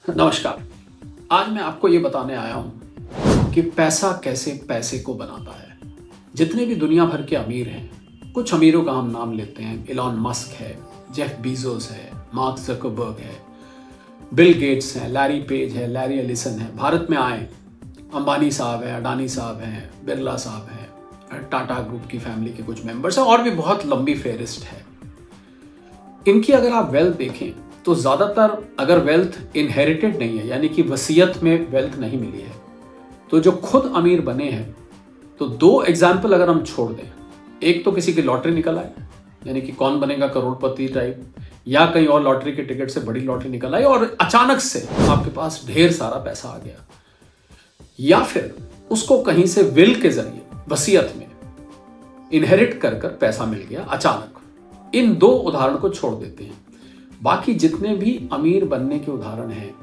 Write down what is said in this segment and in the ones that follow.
नमस्कार। आज मैं आपको ये बताने आया हूँ कि पैसा कैसे पैसे को बनाता है। जितने भी दुनिया भर के अमीर हैं, कुछ अमीरों का हम नाम लेते हैं। इलॉन मस्क है, जेफ बीजोस है, मार्क ज़करबर्ग है, बिल गेट्स हैं, लैरी पेज है, लैरी एलिसन है। भारत में आए अंबानी साहब हैं, अडानी साहब हैं, बिरला साहब हैं, टाटा ग्रुप की फैमिली के कुछ मेंबर्स हैं और भी बहुत लंबी फेहरिस्त है। इनकी अगर आप वेल्थ देखें तो ज़्यादातर अगर वेल्थ इनहेरिटेड नहीं है, यानी कि वसीयत में वेल्थ नहीं मिली है, तो जो खुद अमीर बने हैं, तो दो एग्जाम्पल अगर हम छोड़ दें, एक तो किसी की लॉटरी निकल आए, यानी कि कौन बनेगा करोड़पति टाइप, या कहीं और लॉटरी के टिकट से बड़ी लॉटरी निकल आई और अचानक से आपके पास ढेर सारा पैसा आ गया, या फिर उसको कहीं से विल के जरिए वसीयत में इनहेरिट कर कर पैसा मिल गया अचानक। इन दो उदाहरण को छोड़ देते हैं, बाकी जितने भी अमीर बनने के उदाहरण हैं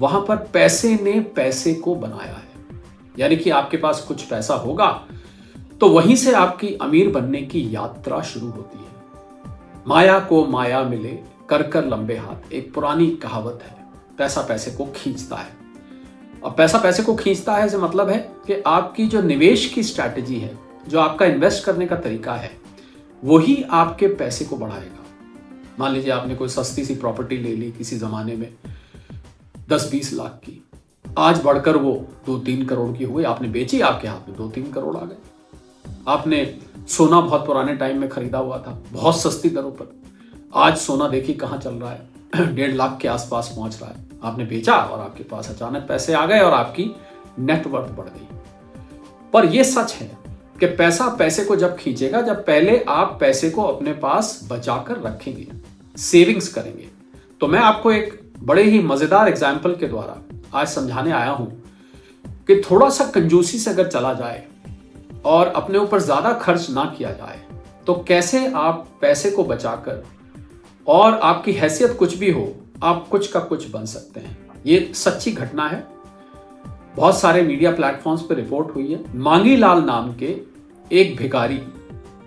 वहां पर पैसे ने पैसे को बनाया है। यानी कि आपके पास कुछ पैसा होगा तो वहीं से आपकी अमीर बनने की यात्रा शुरू होती है। माया को माया मिले कर कर लंबे हाथ, एक पुरानी कहावत है। पैसा पैसे को खींचता है। अब पैसा पैसे को खींचता है से मतलब है कि आपकी जो निवेश की स्ट्रैटेजी है, जो आपका इन्वेस्ट करने का तरीका है, वही आपके पैसे को बढ़ाएगा। मान लीजिए आपने कोई सस्ती सी प्रॉपर्टी ले ली किसी जमाने में 10-20 लाख की, आज बढ़कर वो 2-3 करोड़ की हुई, आपने बेची, आपके हाथ में 2-3 करोड़ आ गए। आपने सोना बहुत पुराने टाइम में खरीदा हुआ था बहुत सस्ती दरों पर, आज सोना देखिए कहाँ चल रहा है 1.5 लाख के आसपास पहुंच रहा है। आपने बेचा और आपके पास अचानक पैसे आ गए और आपकी नेटवर्थ बढ़ गई। पर यह सच है कि पैसा पैसे को जब खींचेगा जब पहले आप पैसे को अपने पास बचाकर रखेंगे, सेविंग्स करेंगे। तो मैं आपको एक बड़े ही मजेदार एग्जाम्पल के द्वारा आज समझाने आया हूं कि थोड़ा सा कंजूसी से अगर चला जाए और अपने ऊपर ज्यादा खर्च ना किया जाए तो कैसे आप पैसे को बचाकर, और आपकी हैसियत कुछ भी हो, आप कुछ का कुछ बन सकते हैं। ये सच्ची घटना है, बहुत सारे मीडिया प्लेटफॉर्म्स पर रिपोर्ट हुई है। मांगी लाल नाम के एक भिखारी,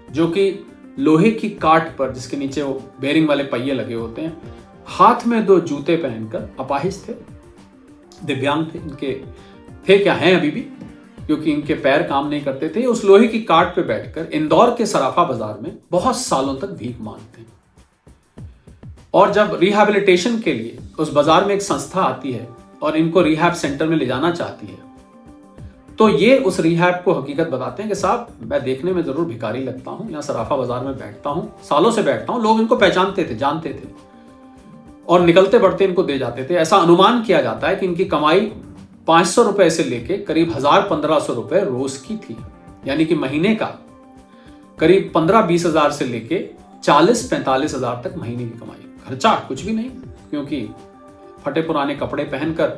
जो कि लोहे की काट पर, जिसके नीचे वो बेरिंग वाले पहिए लगे होते हैं, हाथ में 2 जूते पहनकर, अपाहिज थे, दिव्यांग थे, इनके थे क्या हैं अभी भी, क्योंकि इनके पैर काम नहीं करते थे, उस लोहे की काट पे बैठकर इंदौर के सराफा बाजार में बहुत सालों तक भीख मांगते हैं। और जब रिहैबिलिटेशन के लिए उस बाजार में एक संस्था आती है और इनको रिहैब सेंटर में ले जाना चाहती है, तो ये उस रिहैब को हकीकत बताते हैं कि साहब, मैं देखने में जरूर भिखारी लगता हूं, यहाँ सराफा बाजार में बैठता हूं, सालों से बैठता हूं, लोग इनको पहचानते थे, जानते थे और निकलते बढ़ते इनको दे जाते थे। ऐसा अनुमान किया जाता है कि इनकी कमाई 500 रुपए से लेके करीब 1000-1500 रुपए रोज की थी, यानी कि महीने का करीब 15-20 हजार से लेके 40-45 हजार तक महीने की कमाई। खर्चा कुछ भी नहीं, क्योंकि फटे पुराने कपड़े पहनकर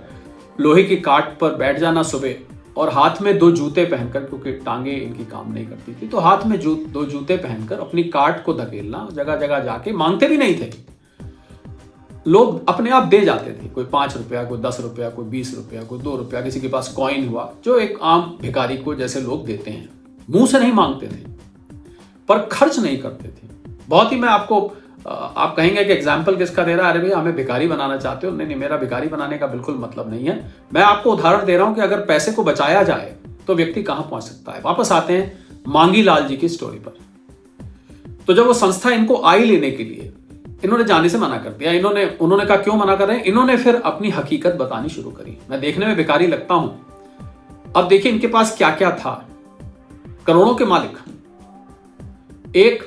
लोहे की काट पर बैठ जाना सुबह, और हाथ में 2 जूते पहनकर, क्योंकि टांगे इनकी काम नहीं करती थी, तो हाथ में 2 जूते पहनकर अपनी काट को धकेलना, जगह जगह जाके, मांगते भी नहीं थे, लोग अपने आप दे जाते थे। कोई 5 रुपया, कोई 10 रुपया, कोई 20 रुपया, कोई 2 रुपया, किसी के पास कॉइन हुआ, जो एक आम भिखारी को जैसे लोग देते हैं। मुंह से नहीं मांगते थे पर खर्च नहीं करते थे। बहुत ही, मैं आपको, आप कहेंगे कि एग्जाम्पल किसका दे रहा है, अरे भैया हमें भिखारी बनाना चाहते हो। नहीं, मेरा भिखारी बनाने का बिल्कुल मतलब नहीं है। मैं आपको उदाहरण दे रहा हूं कि अगर पैसे को बचाया जाए तो व्यक्ति कहां पहुंच सकता है। वापस आते हैं मांगी लाल जी की स्टोरी पर। तो जब वो संस्था इनको आई लेने के लिए, इन्होंने जाने से मना कर दिया। उन्होंने कहा क्यों मना कर रहे हैं। इन्होंने फिर अपनी हकीकत बतानी शुरू करी। मैं देखने में भिखारी लगता हूं, अब देखिए इनके पास क्या क्या था। करोड़ों के मालिक, एक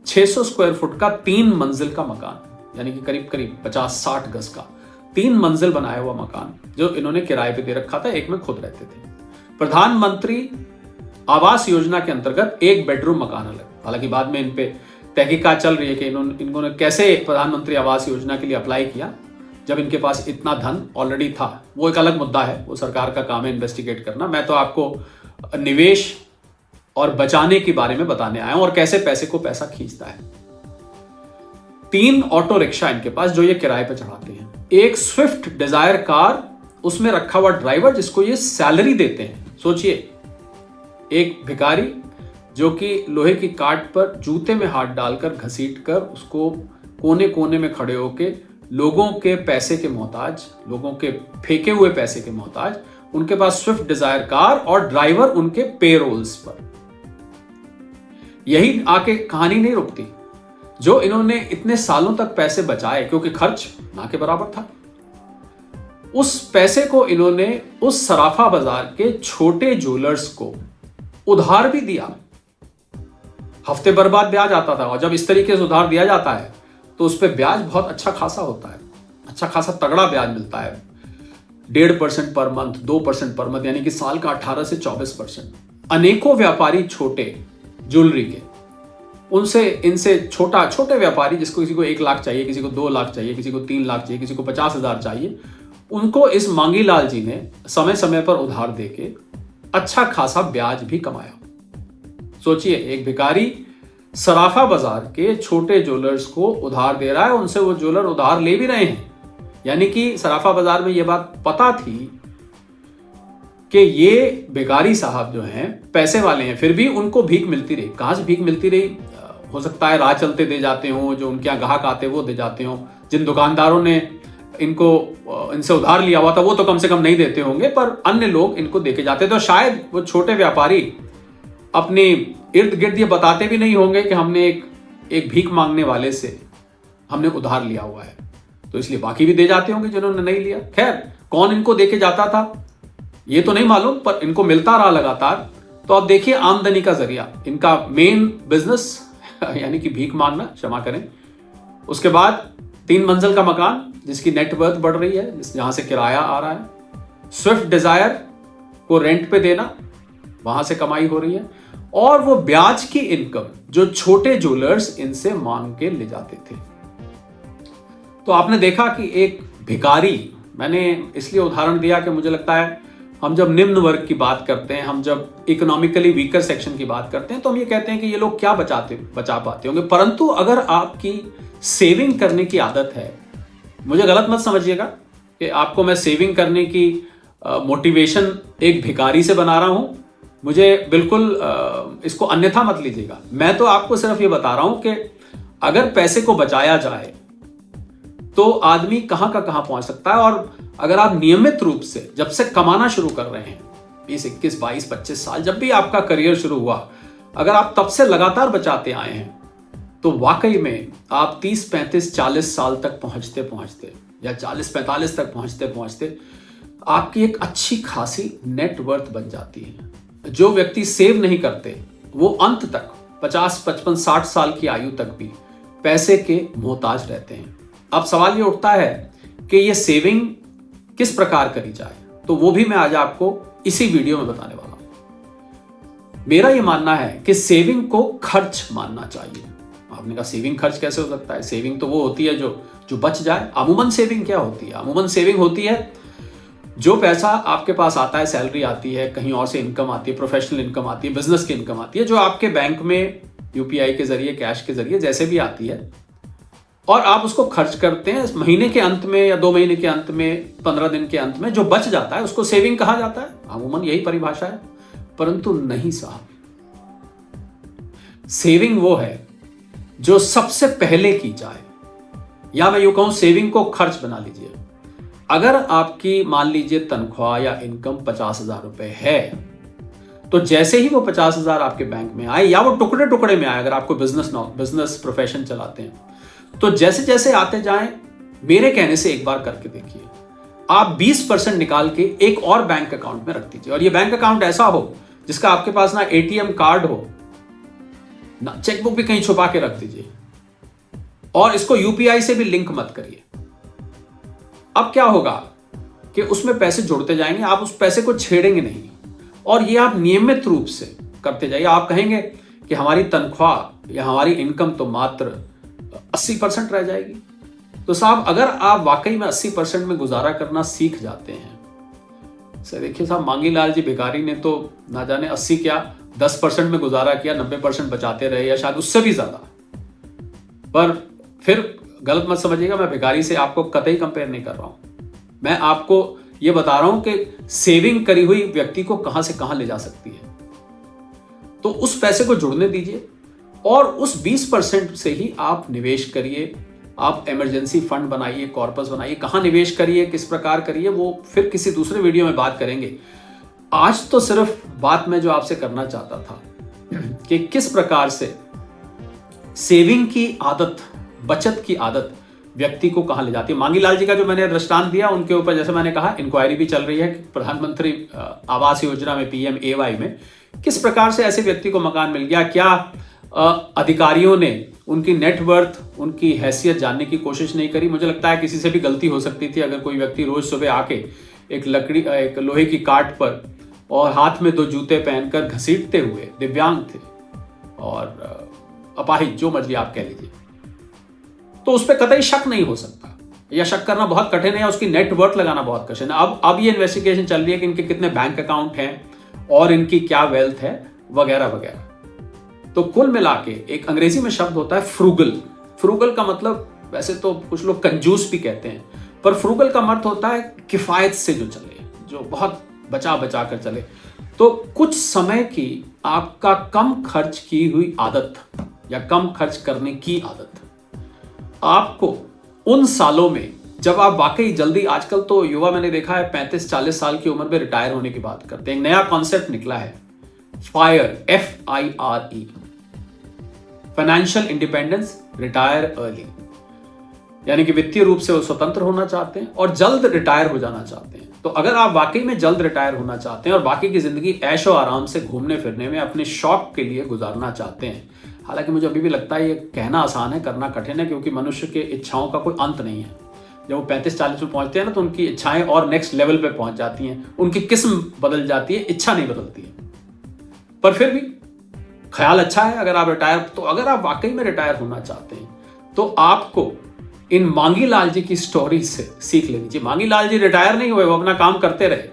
600 स्क्वायर फुट का 3 मंजिल का मकान, यानी कि करीब करीब 50-60 गज का 3 मंजिल बनाया हुआ मकान, जो इन्होंने किराए पे दे रखा था। एक में खुद रहते थे। प्रधानमंत्री आवास योजना के अंतर्गत 1 बेडरूम मकान अलग। हालांकि बाद में इन पे तहकीकात चल रही है कि इन्होंने कैसे प्रधानमंत्री आवास योजना के लिए अप्लाई किया जब इनके पास इतना धन ऑलरेडी था। वो एक अलग मुद्दा है, वो सरकार का काम है इन्वेस्टिगेट करना। मैं तो आपको निवेश और बचाने के बारे में बताने आया हूं और कैसे पैसे को पैसा खींचता है। 3 ऑटो रिक्शा इनके पास, जो ये किराए पे चढ़ाते हैं। एक स्विफ्ट डिजायर कार, उसमें रखा हुआ ड्राइवर जिसको ये सैलरी देते हैं। सोचिए, एक भिखारी जो कि लोहे की काट पर जूते में हाथ डालकर घसीट कर उसको कोने कोने में खड़े होके लोगों के पैसे के मोहताज, लोगों के फेंके हुए पैसे के मोहताज, उनके पास स्विफ्ट डिजायर कार और ड्राइवर उनके पेरोल्स पर। यही आके कहानी नहीं रुकती। जो इन्होंने इतने सालों तक पैसे बचाए क्योंकि खर्च ना के बराबर था, उस पैसे को इन्होंने उस सराफा बाजार के छोटे ज्वेलर्स को उधार भी दिया। हफ्ते भर बाद ब्याज आता था, और जब इस तरीके से उधार दिया जाता है तो उस पर ब्याज बहुत अच्छा खासा होता है, अच्छा खासा तगड़ा ब्याज मिलता है। 1.5% पर मंथ, 2% पर मंथ, यानी कि साल का 18 से 24%। अनेकों व्यापारी छोटे ज्वेलरी के, उनसे इनसे छोटे व्यापारी, जिसको किसी को 1 लाख चाहिए, किसी को 2 लाख चाहिए, किसी को 3 लाख चाहिए, किसी को 50,000 चाहिए, उनको इस मांगीलाल जी ने समय समय पर उधार देके अच्छा खासा ब्याज भी कमाया। सोचिए, एक भिखारी सराफा बाजार के छोटे ज्वेलर्स को उधार दे रहा है, उनसे वो ज्वेलर उधार ले भी रहे हैं। यानी कि सराफा बाजार में ये बात पता थी कि ये भिखारी साहब जो हैं पैसे वाले हैं, फिर भी उनको भीख मिलती रही। कहां से भीख मिलती रही? हो सकता है राह चलते दे जाते हों, जो उनके यहाँ ग्राहक आते वो दे जाते हों, जिन दुकानदारों ने इनसे उधार लिया हुआ था वो तो कम से कम नहीं देते होंगे, पर अन्य लोग इनको देके जाते। तो शायद वो छोटे व्यापारी अपने इर्द गिर्द ये बताते भी नहीं होंगे कि हमने एक भीख मांगने वाले से हमने उधार लिया हुआ है, तो इसलिए बाकी भी दे जाते होंगे जिन्होंने नहीं लिया। खैर, कौन इनको देके जाता था ये तो नहीं मालूम, पर इनको मिलता रहा लगातार। तो अब देखिए, आमदनी का जरिया, इनका मेन बिजनेस यानी कि भीख मांगना, क्षमा करें। उसके बाद 3 मंजिल का मकान जिसकी नेट वर्थ बढ़ रही है, जहां से किराया आ रहा है, स्विफ्ट डिजायर को रेंट पे देना, वहां से कमाई हो रही है, और वो ब्याज की इनकम जो छोटे ज्वेलर्स इनसे मांग के ले जाते थे। तो आपने देखा कि एक भिखारी, मैंने इसलिए उदाहरण दिया कि मुझे लगता है हम जब निम्न वर्ग की बात करते हैं, हम जब इकोनॉमिकली वीकर सेक्शन की बात करते हैं, तो हम ये कहते हैं कि ये लोग क्या बचा पाते होंगे। परंतु अगर आपकी सेविंग करने की आदत है, मुझे गलत मत समझिएगा कि आपको मैं सेविंग करने की मोटिवेशन एक भिखारी से बना रहा हूं, मुझे बिल्कुल इसको अन्यथा मत लीजिएगा। मैं तो आपको सिर्फ ये बता रहा हूं कि अगर पैसे को बचाया जाए तो आदमी कहां का कहां पहुंच सकता है। और अगर आप नियमित रूप से जब से कमाना शुरू कर रहे हैं, 20, 21, 22, 25 साल, जब भी आपका करियर शुरू हुआ, अगर आप तब से लगातार बचाते आए हैं, तो वाकई में आप 30, 35, 40 साल तक पहुंचते या 40, 45 तक पहुंचते आपकी एक अच्छी खासी नेट वर्थ बन जाती है। जो व्यक्ति सेव नहीं करते वो अंत तक 50, 55, 60 साल की आयु तक भी पैसे के मोहताज रहते हैं। अब सवाल ये उठता है कि ये सेविंग किस प्रकार करी जाए, तो वो भी मैं आज आपको इसी वीडियो में बताने वाला हूं। मेरा ये मानना है कि सेविंग को खर्च मानना चाहिए। आपने कहा सेविंग खर्च कैसे हो सकता है? सेविंग तो वो होती है जो बच जाए। अमूमन सेविंग क्या होती है? अमूमन सेविंग होती है जो पैसा आपके पास आता है, सैलरी आती है, कहीं और से इनकम आती है, प्रोफेशनल इनकम आती है, बिजनेस की इनकम आती है, जो आपके बैंक में यूपीआई के जरिए, कैश के जरिए, जैसे भी आती है, और आप उसको खर्च करते हैं। महीने के अंत में या 2 महीने के अंत में, 15 दिन के अंत में जो बच जाता है उसको सेविंग कहा जाता है। अमूमन यही परिभाषा है। परंतु नहीं साहब, सेविंग वो है जो सबसे पहले की जाए, या मैं यूं कहूं सेविंग को खर्च बना लीजिए। अगर आपकी मान लीजिए तनख्वाह या इनकम 50,000 रुपए है, तो जैसे ही वो 50,000 आपके बैंक में आए, या वो टुकड़े टुकड़े में आए, अगर आपको बिजनेस प्रोफेशन चलाते हैं, तो जैसे जैसे आते जाएं, मेरे कहने से एक बार करके देखिए, आप 20% निकाल के एक और बैंक अकाउंट में रख दीजिए। और ये बैंक अकाउंट ऐसा हो जिसका आपके पास ना एटीएम कार्ड हो, ना चेकबुक भी कहीं छुपा के रख दीजिए, और इसको यूपीआई से भी लिंक मत करिए। अब क्या होगा कि उसमें पैसे जुड़ते जाएंगे, आप उस पैसे को छेड़ेंगे नहीं, और ये आप नियमित रूप से करते जाइए। आप कहेंगे कि हमारी तनख्वाह या हमारी इनकम तो मात्र 80% रह जाएगी। तो साहब, अगर आप वाकई में 80% में गुजारा करना सीख जाते हैं, सर देखिए साहब, मांगीलाल जी भिखारी ने तो ना जाने 80 क्या 10% में गुजारा किया, 90% बचाते रहे, या शायद उससे भी ज्यादा। पर फिर गलत मत समझिएगा, मैं भिखारी से आपको कतई कंपेयर नहीं कर रहा हूं। मैं आपको यह बता रहा हूं कि सेविंग करी हुई व्यक्ति को कहां से कहां ले जा सकती है। तो उस पैसे को जुड़ने दीजिए, और उस 20% से ही आप निवेश करिए, आप इमरजेंसी फंड बनाइए, कॉर्पस बनाइए, कहाँ निवेश करिए, किस प्रकार करिए, वो फिर किसी दूसरे वीडियो में बात करेंगे। आज तो सिर्फ बात मैं जो आपसे करना चाहता था कि किस प्रकार से सेविंग की आदत, बचत की आदत व्यक्ति को कहाँ ले जाती है। मांगी लाल जी का जो मैंने दृष्टांत दिया, उनके ऊपर जैसे मैंने कहा इंक्वायरी भी चल रही है कि प्रधानमंत्री आवास योजना में, PMAY में किस प्रकार से ऐसे व्यक्ति को मकान मिल गया। क्या अधिकारियों ने उनकी नेटवर्थ, उनकी हैसियत जानने की कोशिश नहीं करी। मुझे लगता है किसी से भी गलती हो सकती थी। अगर कोई व्यक्ति रोज सुबह आके एक लोहे की काट पर और हाथ में 2 जूते पहनकर घसीटते हुए, दिव्यांग थे और अपाहिज, जो मर्जी आप कह लीजिए, तो उस पर कतई शक नहीं हो सकता, या शक करना बहुत कठिन है, उसकी नेटवर्थ लगाना बहुत कठिन है। अब ये इन्वेस्टिगेशन चल रही है कि इनके कितने बैंक अकाउंट हैं और इनकी क्या वेल्थ है, वगैरह वगैरह। तो कुल मिला के एक अंग्रेजी में शब्द होता है फ्रूगल। फ्रूगल का मतलब, वैसे तो कुछ लोग कंजूस भी कहते हैं, पर फ्रूगल का अर्थ होता है किफायत से जो चले, जो बहुत बचा बचा कर चले। तो कुछ समय की आपका कम खर्च की हुई आदत या कम खर्च करने की आदत आपको उन सालों में जब आप वाकई जल्दी, आजकल तो युवा मैंने देखा है 35-40 साल की उम्र में रिटायर होने की बात करते हैं। एक नया कॉन्सेप्ट निकला है, FIRE, FIRE, financial independence, retire early, यानी कि वित्तीय रूप से वो स्वतंत्र होना चाहते हैं और जल्द रिटायर हो जाना चाहते हैं। तो अगर आप वाकई में जल्द रिटायर होना चाहते हैं और बाकी की जिंदगी ऐशो आराम से घूमने फिरने में अपने शौक के लिए गुजारना चाहते हैं, हालांकि मुझे अभी भी लगता है ये कहना आसान है, करना कठिन है, क्योंकि मनुष्य के इच्छाओं का कोई अंत नहीं है। जब वो 35-40 में पहुंचते हैं ना, तो उनकी इच्छाएं और नेक्स्ट लेवल पे पहुंच जाती हैं, उनकी किस्म बदल जाती है, इच्छा नहीं बदलती है। पर फिर भी ख्याल अच्छा है अगर आप रिटायर, तो अगर आप वाकई में रिटायर होना चाहते हैं तो आपको इन मांगी लाल जी की स्टोरी से सीख लेनी चाहिए। मांगी लाल जी रिटायर नहीं हुए, वो अपना काम करते रहे,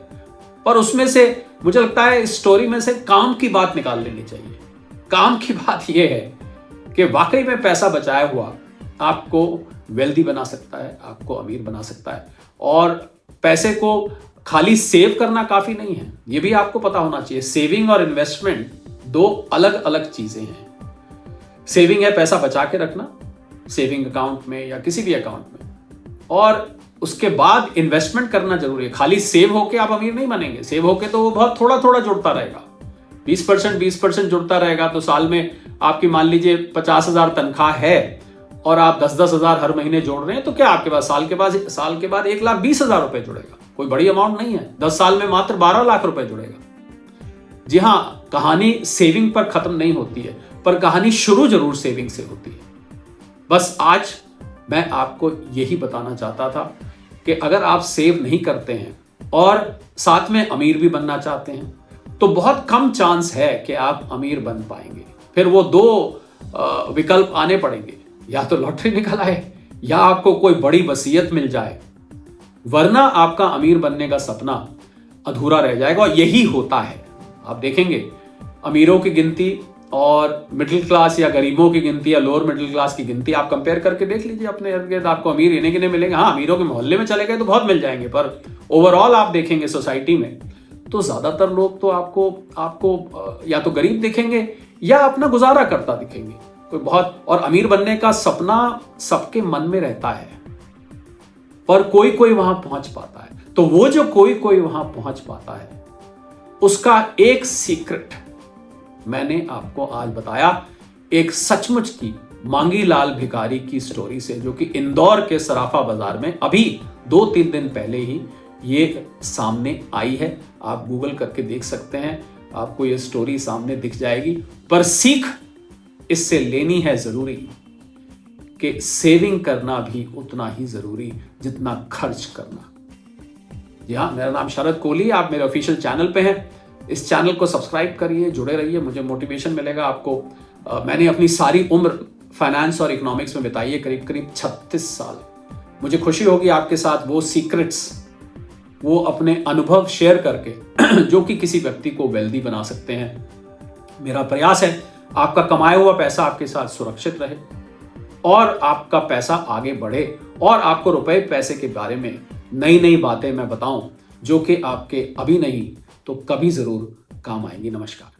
पर उसमें से मुझे लगता है इस स्टोरी में से काम की बात निकाल लेनी चाहिए। काम की बात यह है कि वाकई में पैसा बचाया हुआ आपको वेल्दी बना सकता है, आपको अमीर बना सकता है। और पैसे को खाली सेव करना काफी नहीं है, यह भी आपको पता होना चाहिए। सेविंग और इन्वेस्टमेंट 2 अलग अलग चीजें हैं। सेविंग है पैसा बचा के रखना, सेविंग अकाउंट में या किसी भी अकाउंट में, और उसके बाद इन्वेस्टमेंट करना जरूरी है। खाली सेव होके आप अमीर नहीं बनेंगे। सेव होके तो वो बहुत थोड़ा थोड़ा जुड़ता रहेगा, 20% जुड़ता रहेगा। तो साल में आपकी मान लीजिए 50,000 तनख्वाह है और आप 10-10 हजार हर महीने जोड़ रहे हैं, तो क्या आपके पास साल के बाद 1,20,000 रुपए जुड़ेगा। कोई बड़ी अमाउंट नहीं है। 10 साल में मात्र 12 लाख रुपए जुड़ेगा। जी हां, कहानी सेविंग पर खत्म नहीं होती है, पर कहानी शुरू जरूर सेविंग से होती है। बस आज मैं आपको यही बताना चाहता था कि अगर आप सेव नहीं करते हैं और साथ में अमीर भी बनना चाहते हैं, तो बहुत कम चांस है कि आप अमीर बन पाएंगे। फिर वो 2 विकल्प आने पड़ेंगे, या तो लॉटरी निकल आए या आपको कोई बड़ी वसीयत मिल जाए, वरना आपका अमीर बनने का सपना अधूरा रह जाएगा। और यही होता है, आप देखेंगे अमीरों की गिनती और मिडिल क्लास या गरीबों की गिनती या लोअर मिडिल क्लास की गिनती आप कंपेयर करके देख लीजिए अपने इर्द गिर्द, आपको अमीर इन्हें गिने मिलेंगे। हाँ, अमीरों के मोहल्ले में चले गए तो बहुत मिल जाएंगे, पर ओवरऑल आप देखेंगे सोसाइटी में तो ज्यादातर लोग तो आपको या तो गरीब दिखेंगे या अपना गुजारा करता दिखेंगे। कोई बहुत, और अमीर बनने का सपना सबके मन में रहता है, पर कोई कोई वहां पहुंच पाता है। तो वो जो कोई कोई वहां पहुंच पाता है, उसका एक सीक्रेट मैंने आपको आज बताया, एक सचमुच की मांगी लाल भिखारी की स्टोरी से, जो कि इंदौर के सराफा बाजार में अभी 2-3 दिन पहले ही ये सामने आई है। आप गूगल करके देख सकते हैं, आपको ये स्टोरी सामने दिख जाएगी। पर सीख इससे लेनी है जरूरी कि सेविंग करना भी उतना ही जरूरी जितना खर्च करना। जी हाँ, मेरा नाम शरद कोहली, आप मेरे ऑफिशियल चैनल पे हैं। इस चैनल को सब्सक्राइब करिए, जुड़े रहिए, मुझे मोटिवेशन मिलेगा आपको। मैंने अपनी सारी उम्र फाइनेंस और इकोनॉमिक्स में बिताई है, करीब 36 साल। मुझे खुशी होगी आपके साथ वो सीक्रेट्स, वो अपने अनुभव शेयर करके जो कि किसी व्यक्ति को वेल्दी बना सकते हैं। मेरा प्रयास है आपका कमाया हुआ पैसा आपके साथ सुरक्षित रहे और आपका पैसा आगे बढ़े, और आपको रुपए पैसे के बारे में नई नई बातें मैं बताऊं जो कि आपके अभी नहीं तो कभी जरूर काम आएंगी। नमस्कार।